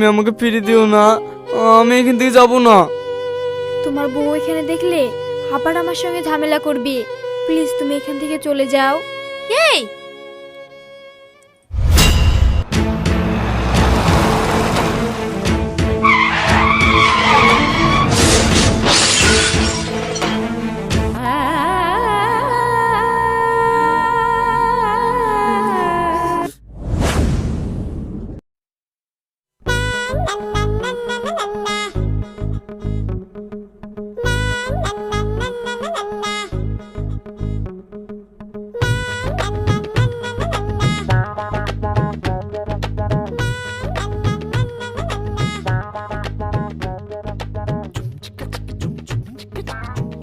তুমি আমাকে ফিরে দিও না, আমি এখান থেকে যাবো না। তোমার বউ এখানে দেখলে আবার আমার সঙ্গে ঝামেলা করবে, প্লিজ তুমি এখান থেকে চলে যাও। এই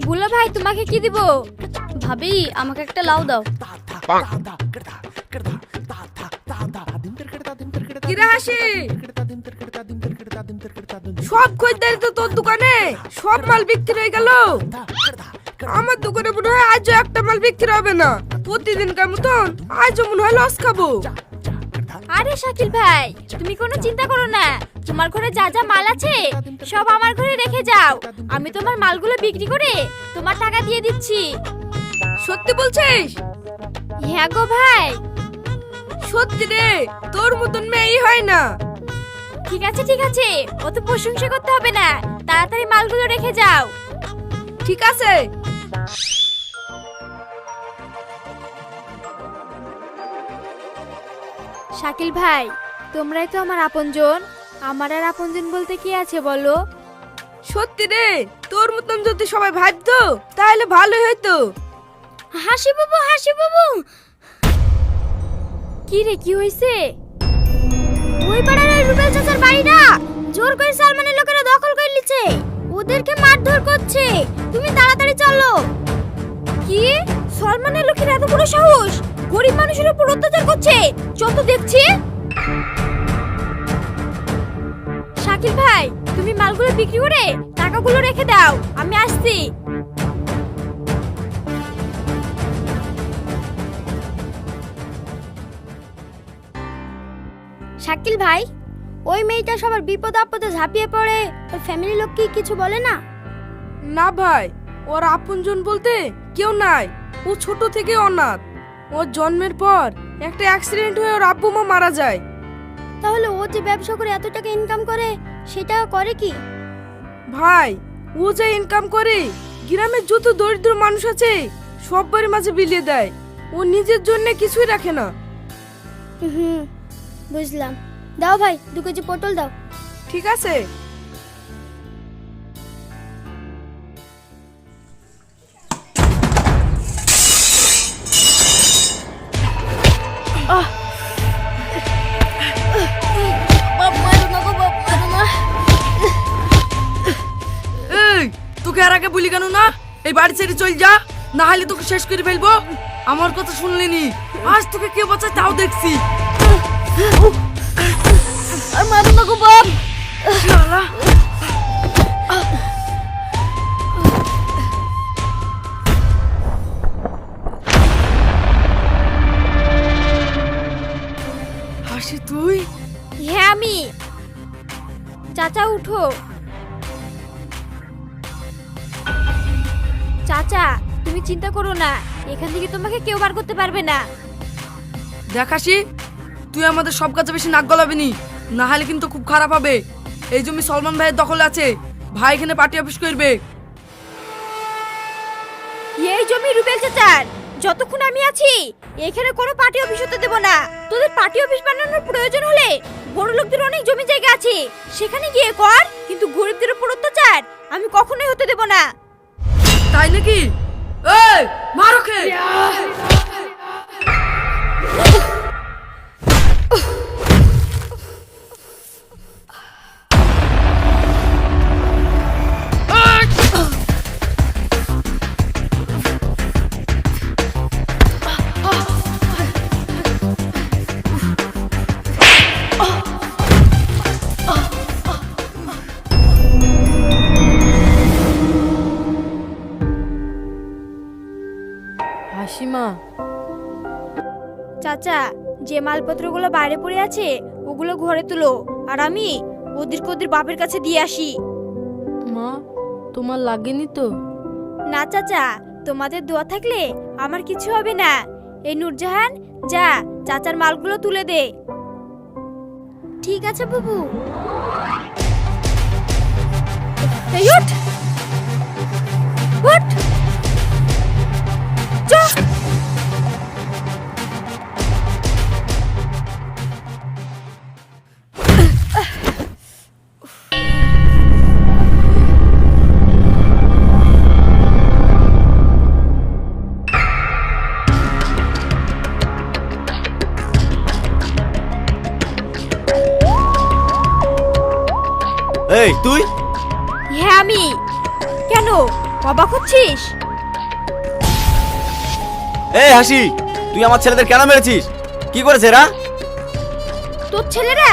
বুলা ভাই, তোমাকে কি দিব? ভাবি আমাকে একটা লাউ দাও। কিরা হাসি, সব খরিদ্দারি তো তোর দোকানে, সব মাল বিক্রি হয়ে গেল। আমার দোকানে মনে হয় আজও একটা মাল বিক্রি হবে না। প্রতিদিনকার মতন আজও মনে হয় লস খাবো। আরে শাকিল ভাই, তুমি কোনো চিন্তা করো না, তোমার ঘরে যা যা মাল আছে সব আমার ঘরে রেখে যাও, আমি তোমার মালগুলো বিক্রি করে তোমার টাকা দিয়ে দিচ্ছি। সত্যি বলছিস? হ্যাঁ গো ভাই। সত্যি রে, তোর মতন মেয়েই হয় না। ঠিক আছে ঠিক আছে, অত প্রশংসা করতে হবে না, তাড়াতাড়ি মালগুলো রেখে যাও। ঠিক আছে। শাকিল ভাই, তোমরাই তো আমার আপনজন, আমার আর আপনজন বলতে কি আছে বলো? সত্যি রে, তোর মতন যদি সবাই ভাবতো তাহলে ভালো হতো। হাসি বাবু, হাসি বাবু। কি রে, কি হইছে? ওই পাড়ার ওই রুবেল চাচার বাড়ি না, জোর করে সালমানের লোকেরা দখল করে নিচ্ছে, ওদেরকে মারধর করছে, তুমি তাড়াতাড়ি চলো। কি? সালমানের লোকের এত বড় সাহস, গরিব মানুষের উপর অত্যাচার করছে, যত দেখছি। শাকিল ভাই, তুমি মালগুলো বিক্রি করে টাকাগুলো রেখে দাও, আমি আসছি। শাকিল ভাই, ওই মেয়েটা সবার বিপদ আপদে ঝাঁপিয়ে পড়ে, ওর ফ্যামিলি লোক কি কিছু বলে না? না ভাই, ওর আপনজন বলতে কেউ নাই। ও ছোট থেকে অনাথ। ওর জন্মের পর একটা অ্যাক্সিডেন্ট হয়ে ওর আব্বু মা মারা যায়। তাহলে ও যে ব্যবসা করে এত টাকা ইনকাম করে, সেটা করে কি? ভাই, ও যে ইনকাম করে গ্রামের যত দরিদ্র মানুষ আছে সবার মাঝে বিলিয়ে দেয়। ও নিজের জন্য কিছুই রাখে না। হুম, বুঝলাম। দাও ভাই, 2 কেজি পটল দাও। ঠিক আছে। এই, তোকে আর আগে বলি কেন না এই বাড়ি ছেড়ে চল যা, না হলে তোকে শেষ করে ফেলবো। আমার কথা শুনলেনি, আজ তোকে কে বাঁচায় তাও দেখছি। আর মারো না গো বাপ। শালা। হাসি তুই? হ্যাঁ আমি। চাচা উঠো। চাচা, তুমি চিন্তা করো না, এখান থেকে তোমাকে কেউ বার করতে পারবে না। দেখাসি, তুই আমাদের সব কাজে বেশি নাক গলাবি নি, না হলে কিন্তু খুব খারাপ হবে। এই জমি সলমান ভাইয়ের দখলে আছে, ভাই এখানে পার্টি অফিস করবে। এই জমি রুবেল চাচার, যতক্ষণ আমি আছি এখানে কোনো পার্টি অফিস হতে দেব না। তোদের পার্টি অফিস বানানোর প্রয়োজন হলে বড় লোকদের অনেক জমি জায়গা আছে, সেখানে গিয়ে কর, কিন্তু গরিবদের উপর অত্যাচার আমি কখনোই হতে দেব না। তাই নাকি? এই মারো কে? হাসিমা, চাচা, যে মালপত্রগুলো বাইরে পড়ে আছে ওগুলো ঘরে তুলো, আর আমি ওদেরকে ওদের বাপের কাছে দিয়ে আসি। মা, তোমার লাগেনি তো? না চাচা, তোমাদের দোয়া থাকলে আমার কিছু হবে না। এই নূরজাহান, যা চাচার মালগুলো তুলে দে। ঠিক আছে বুবু। এই উঠ, উঠ, যা। এই তুই? হ্যাঁ আমি। কেন অবাক হচ্ছিস? এই হাসি, তুই আমার ছেলেদের কেন মেরেছিস? কি করেছে এরা? তোর ছেলেরা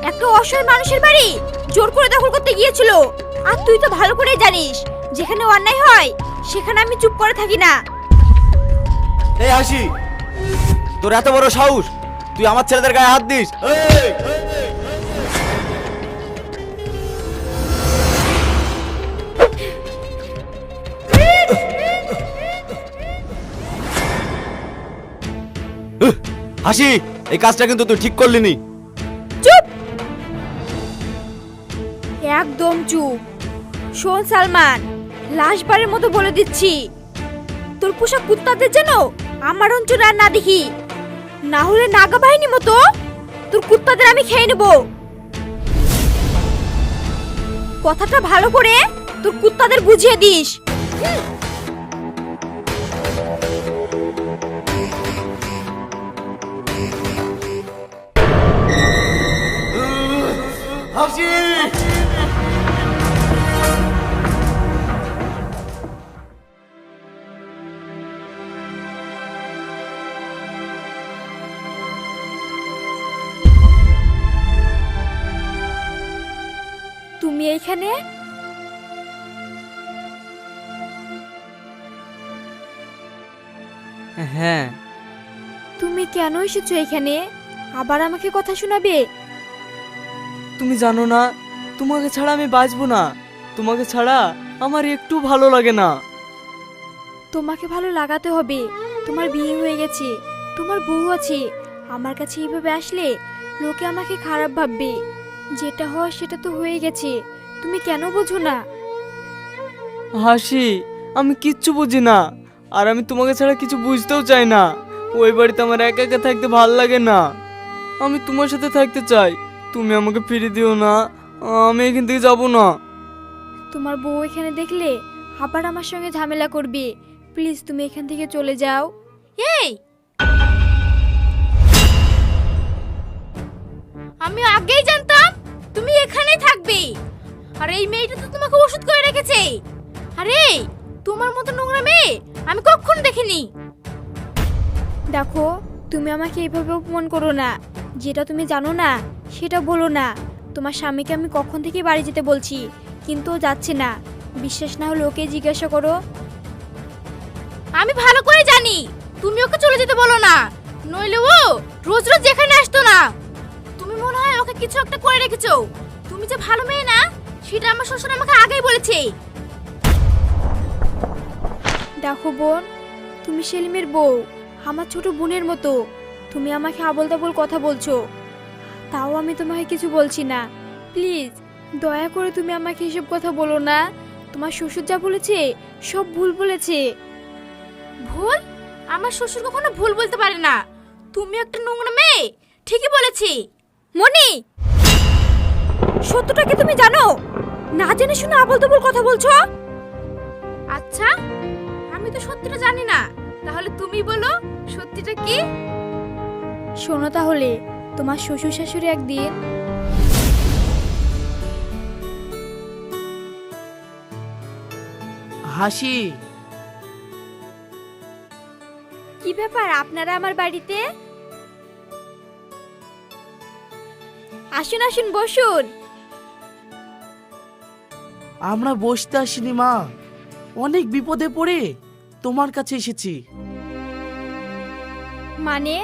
একটা অসহায় মানুষের বাড়ি জোর করে দখল করতে গিয়েছিল। আর তুই তো ভালো করেই জানিস, যেখানে অন্যায় হয় সেখানে আমি চুপ করে থাকি না। এই হাসি, তোর এত বড় সাহস, তুই আমার ছেলেদের গায়ে হাত দিস? এই! হাসি, এই কাজটা কিন্তু তুই ঠিক করলি নি। চুপ, একদম চুপ। শোন সালমান, লাশবারের মতো বলে দিচ্ছি, তোর পোষা কুত্তাদের যেন আমার অঞ্চলে আর না দেখি, না হলে নাগা বাহিনী মতো তোর কুত্তাদের আমি খেয়ে নেব। কথাটা ভালো করে তোর কুত্তাদের বুঝিয়ে দিস। হাসি! তুমি এইখানে? হ্যাঁ। তুমি কেন এসেছো এখানে? আবার আমাকে কথা শোনাবে? তুমি জানো না, তোমাকে ছাড়া আমি বাঁচবো না। তোমাকে ছাড়া আমার একটু ভালো লাগে না। তোমাকে ভালো লাগাতে হবে। তোমার বিয়ে হয়ে গেছে, তোমার বউ আছে। আমার কাছে এইভাবে আসলে লোকে আমাকে খারাপ ভাববে। যেটা হওয়ার সেটা তো হয়ে গেছে, তুমি কেন বোঝো না? হাসি, আমি কিচ্ছু বুঝি না, আর আমি তোমাকে ছাড়া কিছু বুঝতেও চাই না। ওই বাড়িতে আমার একা একা থাকতে ভাল লাগে না। আমি তোমার সাথে থাকতে চাই। তুমি আমাকে ফিরে দিও না, আমি এখান থেকে যাবো না। তোমার বউ এখানে দেখলে আবার আমার সঙ্গে ঝামেলা করবে। প্লিজ তুমি এখান থেকে চলে যাও। এই, আমি আগেই জানতাম তুমি এখানেই থাকবে। আর এই মেয়েটা তো তোমাকে ওষুধ করে রেখেছে। আরে তোমার মতো নোংরা মেয়ে আমি কখনো দেখিনি। দেখো, তুমি আমাকে এইভাবে অপমান করো না। যেটা তুমি জানো না সেটা বলো না। তোমার স্বামীকে আমি কখন থেকে বাড়ি যেতে বলছি, কিন্তু ও যাচ্ছে না। বিশ্বাস না হলে ওকে জিজ্ঞাসা করো। আমি ভালো করে জানি তুমি ওকে চলে যেতে বলো না, নইলে ও রোজ রোজ যেখানে আসতো না। তুমি মনে হয় ওকে কিছু একটা করে রেখেছো। তুমি যে ভালো মেয়ে না সেটা আমার শ্বশুর আমাকে আগেই বলেছে। দেখো বোন, তুমি সেলিমের বউ, আমার ছোট বোনের মতো। তুমি আমাকে আবল তাবল কথা বলছো, তাও আমি তোমাকে কিছু বলছি না। প্লিজ দয়া করে তুমি আমাকে এসব কথা বলো না। তোমার শ্বশুর যা বলেছে সব ভুল বলেছে। ভুল? আমার শ্বশুর কখনো ভুল বলতে পারে না। তুমি একটা নোংরা মেয়ে, ঠিকই বলেছি। মনি, সত্যটা কি তুমি জানো? না জেনে শুনে আবল তাবল কথা বলছো। আচ্ছা, আমি তো সত্যিটা জানি না, তাহলে তুমি বলো সত্যিটা কি। শোনো তাহলে, তোমার শ্বশুর শাশুড়ি একদিন হাসি, কি ব্যাপার আপনারা আমার বাড়িতে? আসুন আসুন বসুন। আমরা বসতে আসিনি মা, অনেক বিপদে পড়ে তোমার কাছে এসেছি। মানে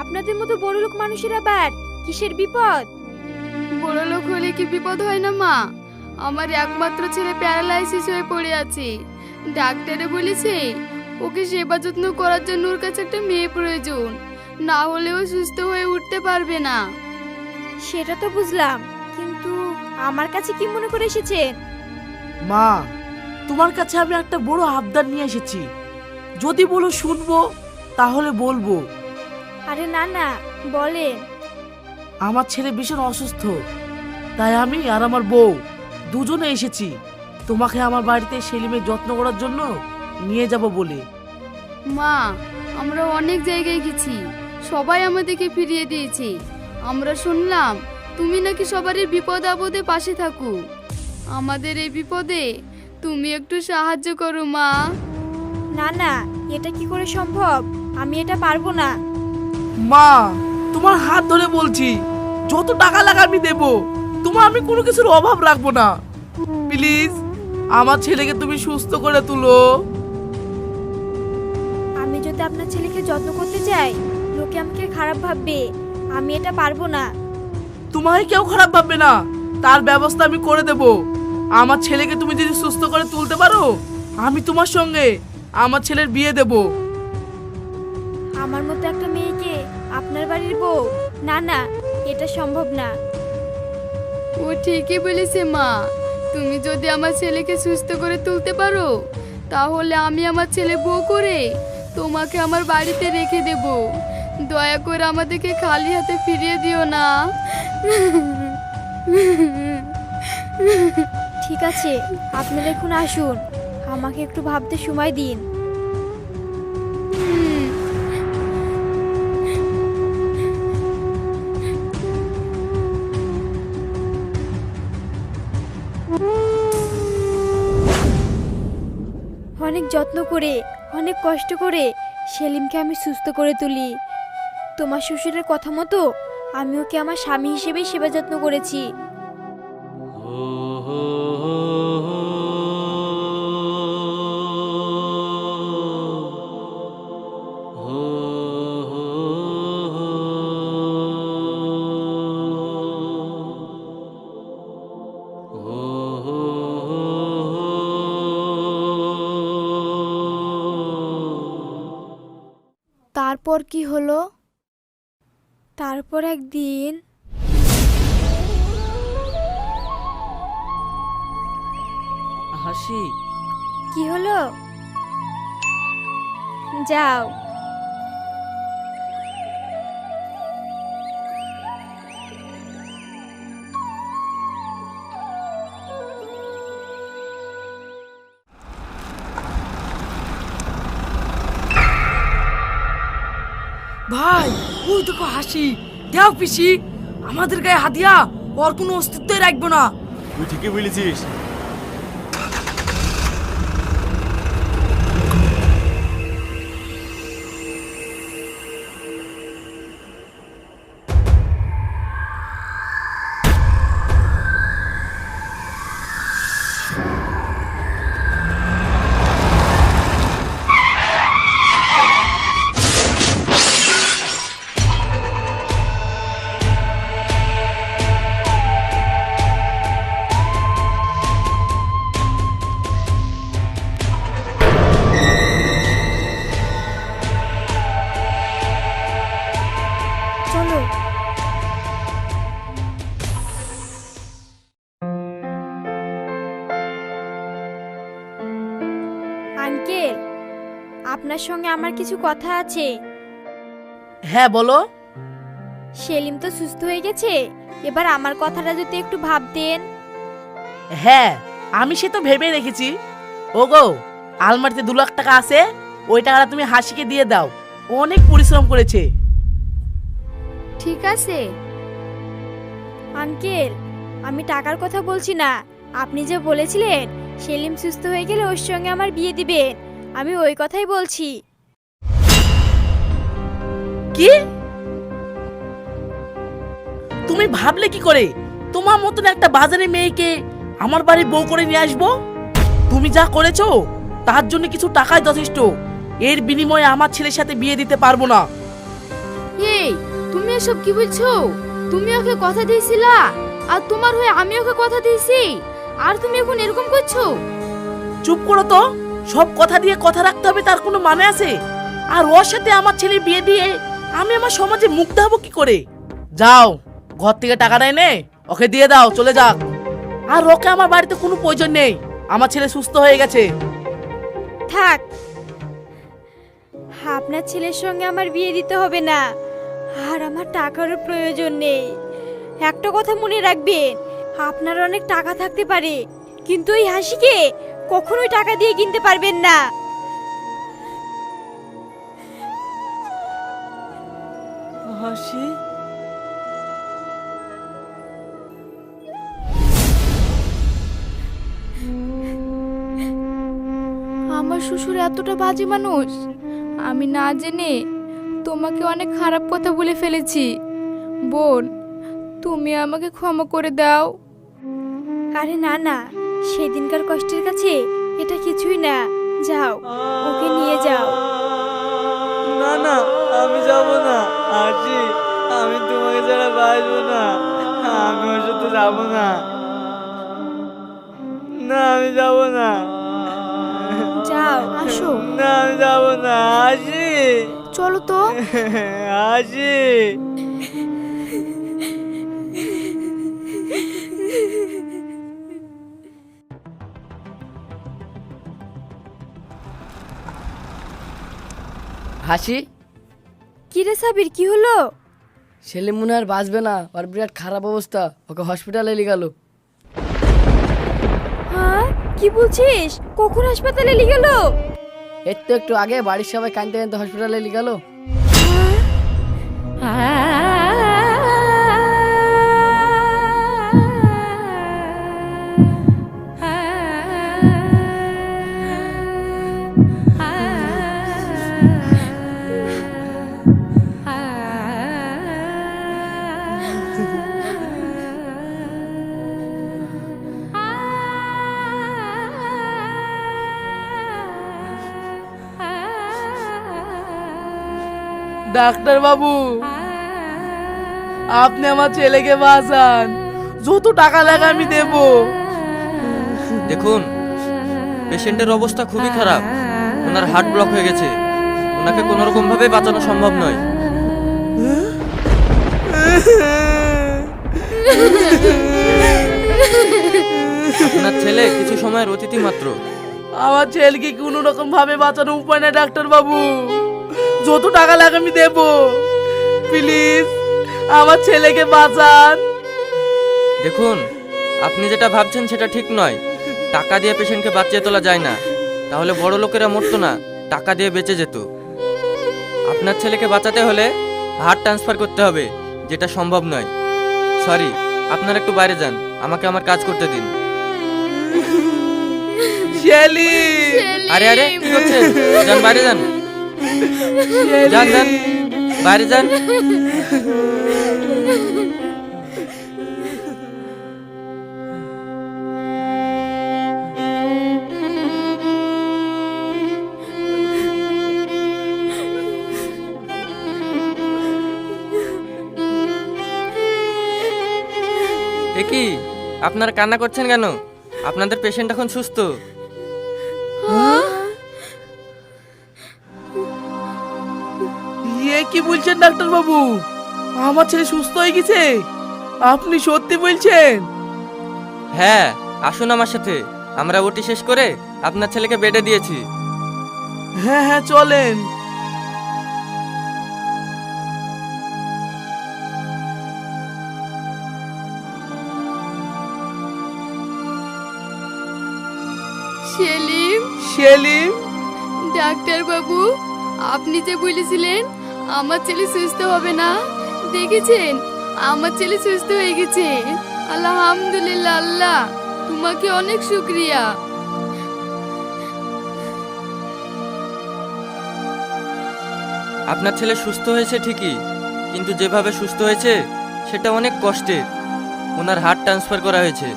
আপনাদের মতো বড়লোক মানুষের আবার কিসের বিপদ? বড় লোক হলে কি বিপদ হয় না মা? আমার একমাত্র ছেলে প্যারালাইসিস হয়ে পড়ে আছে। ডাক্তারে বলেছে ওকে সেবা যত্ন করার জন্য ওর কাছে একটা মেয়ে প্রয়োজন, না হলে ও সুস্থ হয়ে উঠতে পারবে না। সেটা তো বুঝলাম, কিন্তু আমার কাছে কি মনে করে এসেছেন? মা, তোমার কাছে আমি একটা বড় আবদার নিয়ে এসেছি। যদি বলো শুনবো তাহলে বলবো। আরে না না, বলেন। আমার ছেলে ভীষণ অসুস্থ, তাই আমি আর আমার বউ দুজনে এসেছি তোমাকে আমার বাড়িতে সেলিমের যত্ন করার জন্য নিয়ে যাব বলে। মা, আমরা অনেক জায়গায় গেছি, সবাই আমাদেরকে ফিরিয়ে দিয়েছে। আমরা শুনলাম তুমি নাকি সবারই বিপদ আপদে পাশে থাকো। আমাদের এই বিপদে তুমি একটু সাহায্য করো মা। না না, এটা কি করে সম্ভব? আমি এটা পারবো না। মা, তোমার হাত ধরে বলছি, যত টাকা লাগে আমি দেবো, তোমার আমি কোনো কিছুর অভাব রাখবো না। প্লিজ আমার ছেলেকে তুমি সুস্থ করে তুলো। আমি যদি আপনার ছেলেকে যত্ন করতে চাই, লোকে আমাকে খারাপ ভাববে। আমি এটা পারবো না। তোমায় কেউ খারাপ ভাববে না, তার ব্যবস্থা আমি করে দেব। আমার ছেলেকে তুমি যদি সুস্থ করে তুলতে পারো, আমি তোমার সঙ্গে আমার ছেলের বিয়ে দেব। আমার মতো একটা মেয়েকে আপনার বাড়ির বউ? না না, এটা সম্ভব না। ও ঠিকই বলেছে মা, তুমি যদি আমার ছেলেকে সুস্থ করে তুলতে পারো, তাহলে আমি আমার ছেলে বউ করে তোমাকে আমার বাড়িতে রেখে দেব। দয়া করে আমাদেরকে খালি হাতে ফিরিয়ে দিও না। ঠিক আছে, আপনারা এখন আসুন, আমাকে একটু ভাবতে সময় দিন। অনেক যত্ন করে, অনেক কষ্ট করে সেলিমকে আমি সুস্থ করে তুলি। তোমার শ্বশুরের কথা মতো আমি ওকে আমার স্বামী হিসেবেই সেবা যত্ন করেছি। তারপর কি হলো? তারপর একদিন হাসি, কি হলো? যাও। ভাই, ওই দেখো হাসি। দেও পিসি, আমাদের গায়ে হাতিয়া ওর কোনো অস্তিত্বই রাখবো না। তুই ঠিকই বলেছিস। চলো। আঙ্কেল, আপনার সঙ্গে আমার কিছু কথা আছে। হ্যাঁ বলো। সেলিম তো সুস্থ হয়ে গেছে, এবার আমার কথাটা যদি একটু ভাবতেন। হ্যাঁ, আমি সে তো ভেবে রেখেছি। ওগো, আলমারিতে 2 লাখ টাকা আছে, ওই টাকাটা তুমি হাসিকে দিয়ে দাও, ও অনেক পরিশ্রম করেছে। ঠিক আছে। আঙ্কেল, আমি টাকার কথা বলছি না। আপনি যে বলেছিলেন সেলিম সুস্থ হয়ে গেলে ওর সঙ্গে আমার বিয়ে দিবেন, আমি ওই কথাই বলছি। কি? তুমি ভাবলে কি করে তোমার মতন একটা বাজারে মেয়েকে আমার বাড়ি বউ করে নিয়ে আসবো? তুমি যা করেছো তার জন্য কিছু টাকাই যথেষ্ট। এর বিনিময়ে আমার ছেলের সাথে বিয়ে দিতে পারবো না। এই, তুমি এসব কি বলছো? তুমি ওকে কথা দিয়েছিলা আর তোমার হয়ে আমি ওকে কথা দিয়েছি, আর তুমি এখন এরকম করছো? চুপ করো তো। সব কথা দিয়ে কথা রাখতে হবে তার কোনো মানে আছে? আর ওর সাথে আমার ছেলের বিয়ে দিয়ে আমি আমার সমাজে মুখ দেখাবো কি করে? যাও, ঘর থেকে টাকাটা এনে ওকে দিয়ে দাও, চলে যাক। আর ওকে আমার বাড়িতে কোনো প্রয়োজন নেই, আমার ছেলে সুস্থ হয়ে গেছে। থাক, আপনার ছেলের সঙ্গে আমার বিয়ে দিতে হবে না, আর আমার টাকারও প্রয়োজন নেই। একটা কথা মনে রাখবেন, আপনার অনেক টাকা থাকতে পারে, কিন্তু ওই হাসিকে কখনোই টাকা দিয়ে কিনতে পারবেন না। হাসি, আমার শ্বশুর এতটা বাজে মানুষ, আমি না জেনে তোমাকে অনেক খারাপ কথা বলে ফেলেছি। বোন, তুমি আমাকে ক্ষমা করে দাও। আরে না না, সেদিনকার কষ্টের কাছে এটা কিছুই না। যাও, ওকে নিয়ে যাও। না না, আমি যাব না। হাসি, আমি তোমাকে ছাড়া বাঁচবো না। আমি ওর সাথে যাব না। না, আমি যাব না। যাও, আসো। না, আমি যাব না। হাসি, চলো তো। হাসি। হাসি, কি রে সাবির, কি হলো? ছেলে মনে আর বাঁচবে না, ওর বিরাট খারাপ অবস্থা, ওকে হসপিটালে নিয়ে গেল। হ্যাঁ, কি বলছিস? কখন হাসপাতালে নিয়ে গেল? এর তো একটু আগে বাড়ির সবাই কাঁদতে কাঁদতে হসপিটালে নিয়ে গেল। ডাক্তার বাবু, আপনি আমার ছেলেকে বাঁচান, যত টাকা লাগে আমি দেব। দেখুন, পেশেন্টের অবস্থা খুবই খারাপ, ওনার হার্ট ব্লক হয়ে গেছে, ওনাকে কোনো রকম ভাবে বাঁচানো সম্ভব নয়। আপনার ছেলে কিছু সময়ের অতিথি মাত্র। আমার ছেলেকে কোনো রকম ভাবে বাঁচানোর উপায় নেই ডাক্তার বাবু, যত টাকা লাগে আমি দেব। প্লিজ আমার ছেলেকে বাঁচান। দেখুন, আপনি যেটা ভাবছেন সেটা ঠিক নয়। টাকা দিয়ে পেশেন্টকে বাঁচিয়ে তোলা যায় না, তাহলে বড় লোকেরা মরতো না, টাকা দিয়ে বেঁচে যেত। আপনার ছেলেকে বাঁচাতে হলে হার্ট ট্রান্সফার করতে হবে, যেটা সম্ভব নয়। সরি, আপনারা একটু বাইরে যান, আমাকে আমার কাজ করতে দিন। শেলি, আরে আরে, কি করছেন? যান বাইরে যান, যান যান, বাইরে যান। এ কি, আপনারা কান্না করছেন কেন? আপনাদের পেশেন্ট এখন সুস্থ। কি বলছেন ডাক্তার বাবু? আমার ছেলে সুস্থ হয়ে গেছে? আপনি সত্যি বলছেন? হ্যাঁ, আসুন আমার সাথে, আমরা ওটি শেষ করে আপনার ছেলেকে বেডে দিয়েছি। হ্যাঁ হ্যাঁ, চলেন। সেলিম, সেলিম, ডাক্তার বাবু, আপনি যে বলেছিলেন আমার ছেলে সুস্থ হবে না, দেখেছেন আমার ছেলে সুস্থ হয়ে গেছে। আলহামদুলিল্লাহ, আল্লাহ তোমাকে অনেক শুকরিয়া। আপনার ছেলে সুস্থ হয়েছে ঠিকই, কিন্তু যেভাবে সুস্থ হয়েছে সেটা অনেক কষ্টের। ওনার হার্ট ট্রান্সফার করা হয়েছে।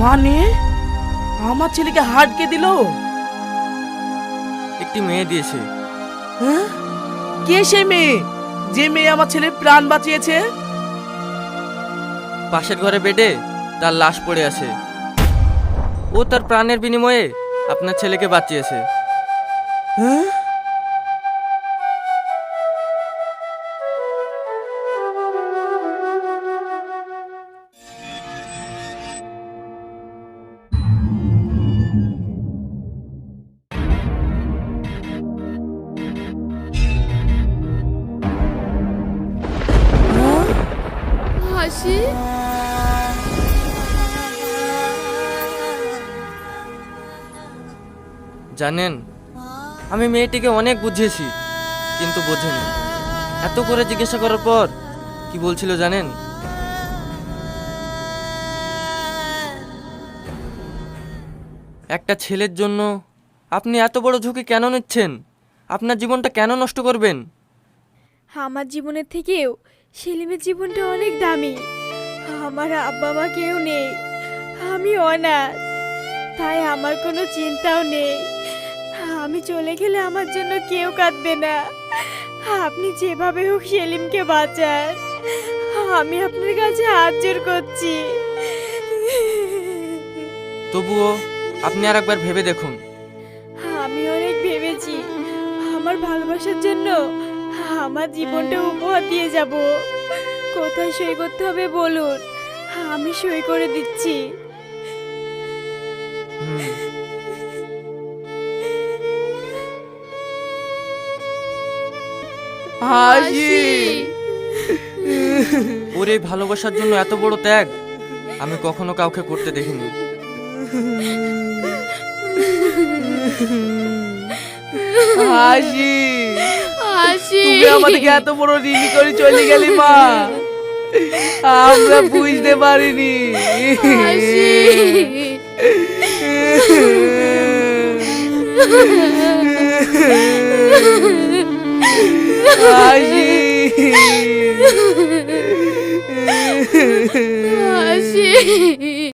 মানে আমার ছেলেকে হার্ট কে দিল? একটি মেয়ে দিয়েছে। হ্যাঁ? কে সে মেয়ে, যে মেয়ে আমার ছেলের প্রাণ বাঁচিয়েছে? পাশের ঘরে বেডে তার লাশ পড়ে আছে। ও তার প্রাণের বিনিময়ে আপনার ছেলেকে বাঁচিয়েছে। হাসি, জানেন, আমি মেয়েটিকে অনেক বুঝিয়েছি কিন্তু বোঝেনি। এত করে জিজ্ঞাসা করার পর কি বলছিল জানেন? একটা ছেলের জন্য আপনি এত বড় ঝুঁকি কেন নিচ্ছেন? আপনার জীবনটা কেন নষ্ট করবেন? আমার জীবনের থেকেও সেলিমের জীবনটা অনেক দামি। আমার আব্বা মা কেউ নেই, আমি অনাথ, তাই আমার কোনো চিন্তাও নেই। আমি চলে গেলে আমার জন্য কেউ কাঁদবে না। আপনি যেভাবে হোক সেলিমকে বাঁচান, আমি আপনার কাছে হাত জোর করছি। তবুও আপনি আর একবার ভেবে দেখুন। আমি অনেক ভেবেছি, আমার ভালোবাসার জন্য আমার জীবনটা উপহার দিয়ে যাব। কোথায় সই করতে হবে বলুন, আমি সই করে দিচ্ছি। হাসি, ওর এই ভালোবাসার জন্য এত বড় ত্যাগ আমি কখনো কাউকে করতে দেখিনি। হাসি, হাসি, তুই আমাদেরকে এত বড় ঋণী করে চলে গেলি মা, আমরা বুঝতে পারিনি। হাসি। হাসি, হাসি।